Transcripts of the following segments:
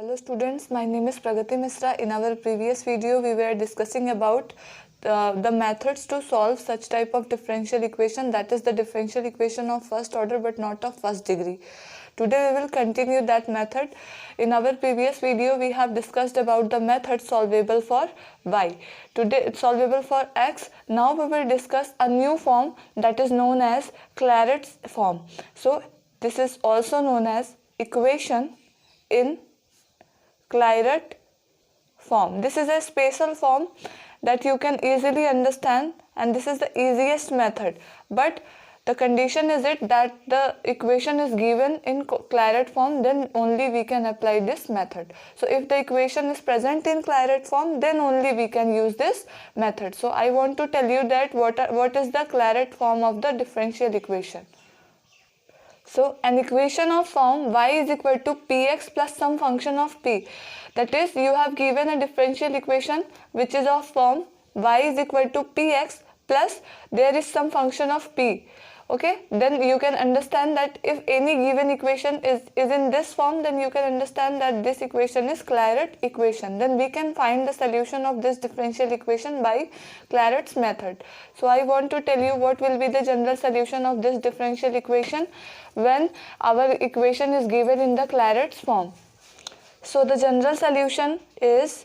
Hello students, my name is Pragati Misra. In our previous video, we were discussing about the methods to solve such type of differential equation, that is the differential equation of first order but not of first degree. Today we will continue that method. In our previous video, we have discussed about the method solvable for y. Today it's solvable for x. Now we will discuss a new form that is known as Clairaut's form. So this is also known as equation in Clairaut form. This is a special form that you can easily understand, and this is the easiest method. But the condition is that the equation is given in Clairaut form, then only we can apply this method. So if the equation is present in Clairaut form, then only we can use this method. So I want to tell you that what is the Clairaut form of the differential equation. So an equation of form y is equal to px plus some function of p. That is, you have given a differential equation which is of form y is equal to px plus there is some function of p. Okay, then you can understand that if any given equation is in this form, then you can understand that this equation is Clairaut equation. Then we can find the solution of this differential equation by Clairaut's method. So I want to tell you what will be the general solution of this differential equation when our equation is given in the Clairaut's form. So the general solution is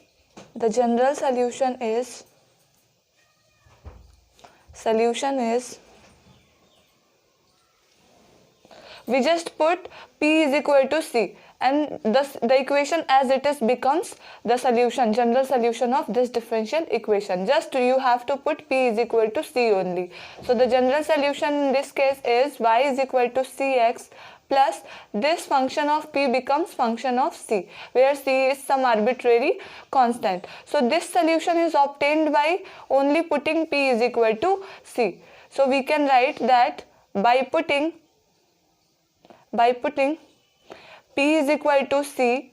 we just put p is equal to c, and thus the equation as it is becomes the solution, general solution of this differential equation. Just you have to put p is equal to c only. So the general solution in this case is y is equal to cx plus this function of p becomes function of c, where c is some arbitrary constant. So this solution is obtained by only putting p is equal to c. So we can write that by putting p is equal to c,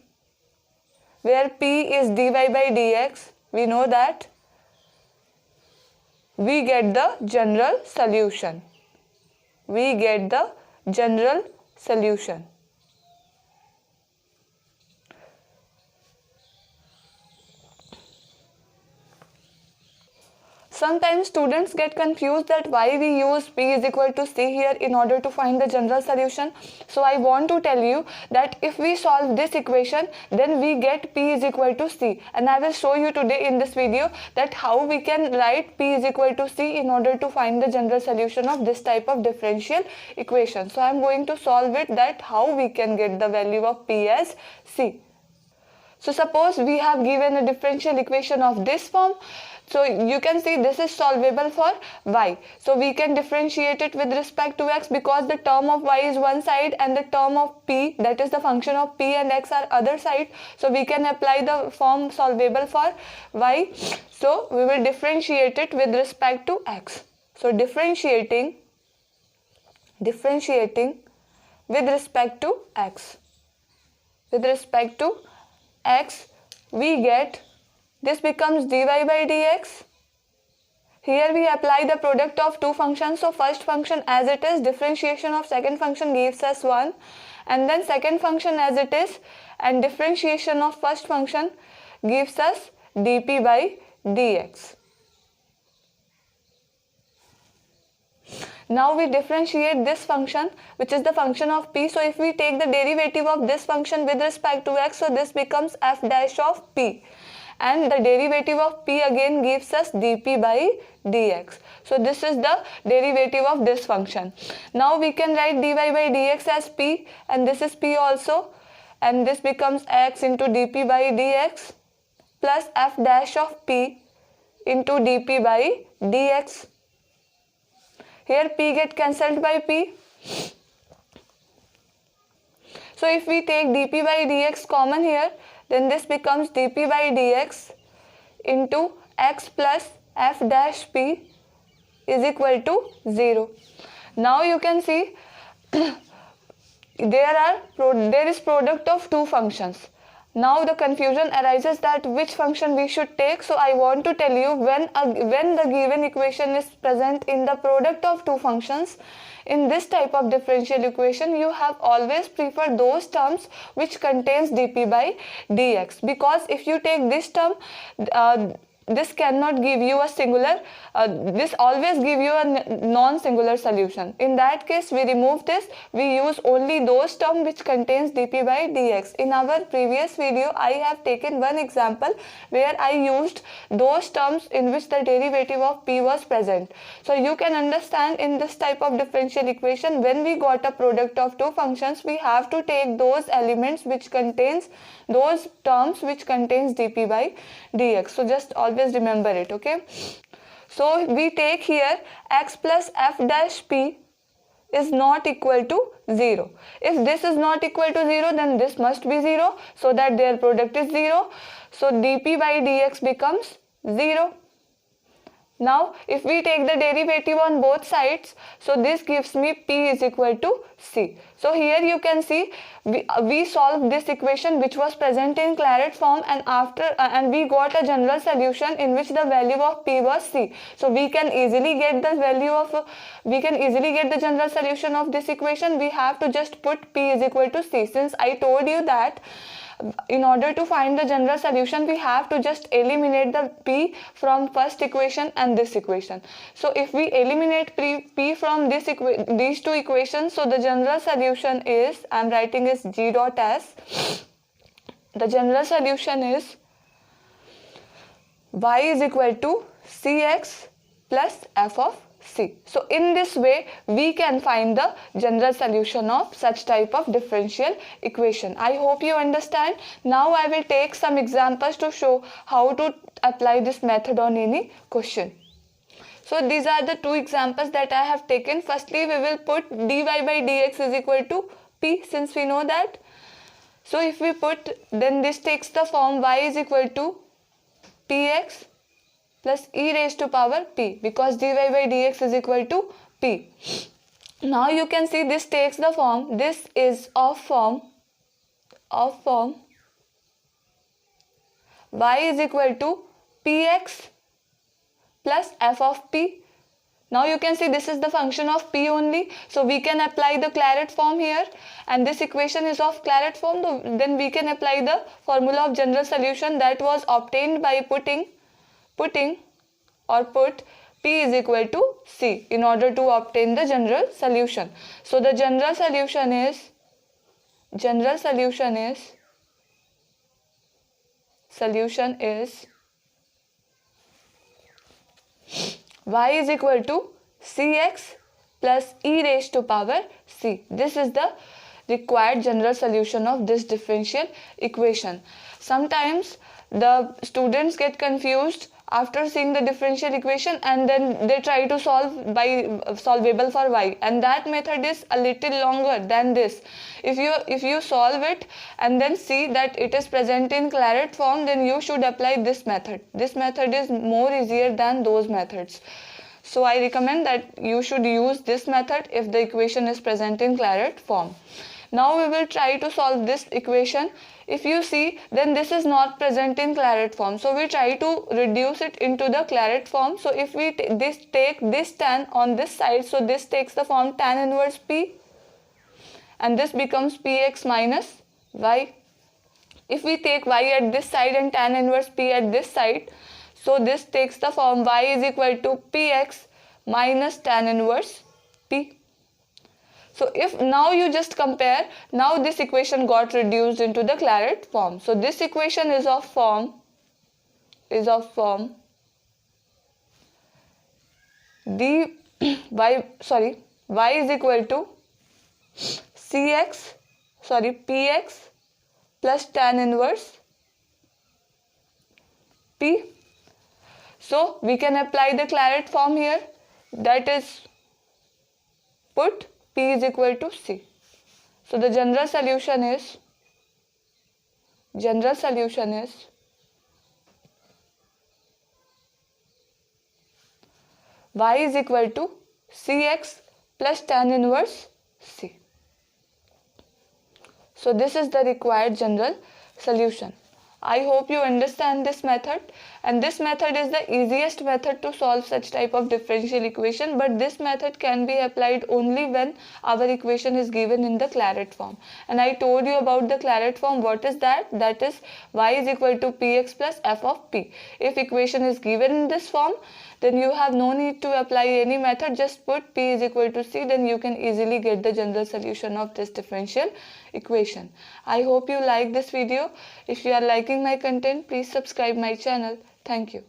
where p is dy by dx, we know that we get the general solution. Sometimes students get confused that why we use p is equal to c here in order to find the general solution. So I want to tell you that if we solve this equation, then we get p is equal to c, and I will show you today in this video that how we can write p is equal to c in order to find the general solution of this type of differential equation. So I am going to solve it, that how we can get the value of p as c. So suppose we have given a differential equation of this form. So you can see this is solvable for y. So we can differentiate it with respect to x, because the term of y is one side and the term of p, that is the function of p and x, are other side. So we can apply the form solvable for y. So we will differentiate it with respect to x. So differentiating with respect to x. We get this becomes dy by dx. Here we apply the product of two functions. So first function as it is, differentiation of second function gives us 1, and then second function as it is, and differentiation of first function gives us dp by dx. Now we differentiate this function, which is the function of p. So if we take the derivative of this function with respect to x, so this becomes f dash of p, and the derivative of p again gives us dp by dx. So this is the derivative of this function. Now we can write dy by dx as p, and this is p also, and this becomes x into dp by dx plus f dash of p into dp by dx. Here p get cancelled by p. So if we take dp by dx common here, then this becomes dp by dx into x plus f dash p is equal to 0. Now you can see there is product of two functions. Now the confusion arises that which function we should take. So I want to tell you, when the given equation is present in the product of two functions, in this type of differential equation, you have always preferred those terms which contains dp by dx, because if you take this term, this cannot give you a singular, this always give you a non-singular solution. In that case, we remove this, we use only those terms which contains dp by dx. In our previous video, I have taken one example where I used those terms in which the derivative of p was present. So you can understand, in this type of differential equation, when we got a product of two functions, we have to take those elements which contains those terms which contains dp by dx. So just always remember it, okay? So we take here x plus f dash p is not equal to 0. If this is not equal to 0, then this must be 0, so that their product is 0. So dp by dx becomes 0. Now if we take the derivative on both sides, so this gives me p is equal to c. So here you can see we solved this equation which was present in Claret form, and we got a general solution in which the value of p was c. So we can easily get the general solution of this equation. We have to just put p is equal to c, since I told you that in order to find the general solution, we have to just eliminate the p from first equation and this equation. So if we eliminate p from these two equations, so the general solution is, I am writing is g dot s. The general solution is y is equal to cx plus f of c. So in this way, we can find the general solution of such type of differential equation. I hope you understand. Now I will take some examples to show how to apply this method on any question. So these are the two examples that I have taken. Firstly, we will put dy by dx is equal to p, since we know that. So if we put, then this takes the form y is equal to px plus e raised to power p, because dy by dx is equal to p. Now you can see this takes the form, this is of form y is equal to px plus f of p. Now you can see this is the function of p only, so we can apply the Claret form here, and this equation is of Claret form. Then we can apply the formula of general solution that was obtained by put p is equal to c in order to obtain the general solution. So the general solution is y is equal to cx plus e raised to power c. This is the required general solution of this differential equation. Sometimes the students get confused after seeing the differential equation, and then they try to solve by solvable for y, and that method is a little longer than this. If you solve it and then see that it is present in Claret form, then you should apply this method. This method is more easier than those methods. So I recommend that you should use this method if the equation is present in Claret form. Now we will try to solve this equation. If you see, then this is not present in Claret form, so we try to reduce it into the Claret form. So if we take this tan on this side, so this takes the form tan inverse p, and this becomes px minus y. If we take y at this side and tan inverse p at this side, so this takes the form y is equal to px minus tan inverse p. So if now you just compare, now this equation got reduced into the Claret form. So this equation is of form y is equal to px plus tan inverse p. So we can apply the Claret form here, that is put p is equal to c. So the general solution is y is equal to cx plus tan inverse c. So this is the required general solution. I hope you understand this method, and this method is the easiest method to solve such type of differential equation, but this method can be applied only when our equation is given in the Claret form. And I told you about the Claret form. What is that? That is y is equal to px plus f of p. If equation is given in this form, then you have no need to apply any method. Just put p is equal to c, then you can easily get the general solution of this differential equation. I hope you like this video. If you are liking my content, please subscribe my channel. Thank you.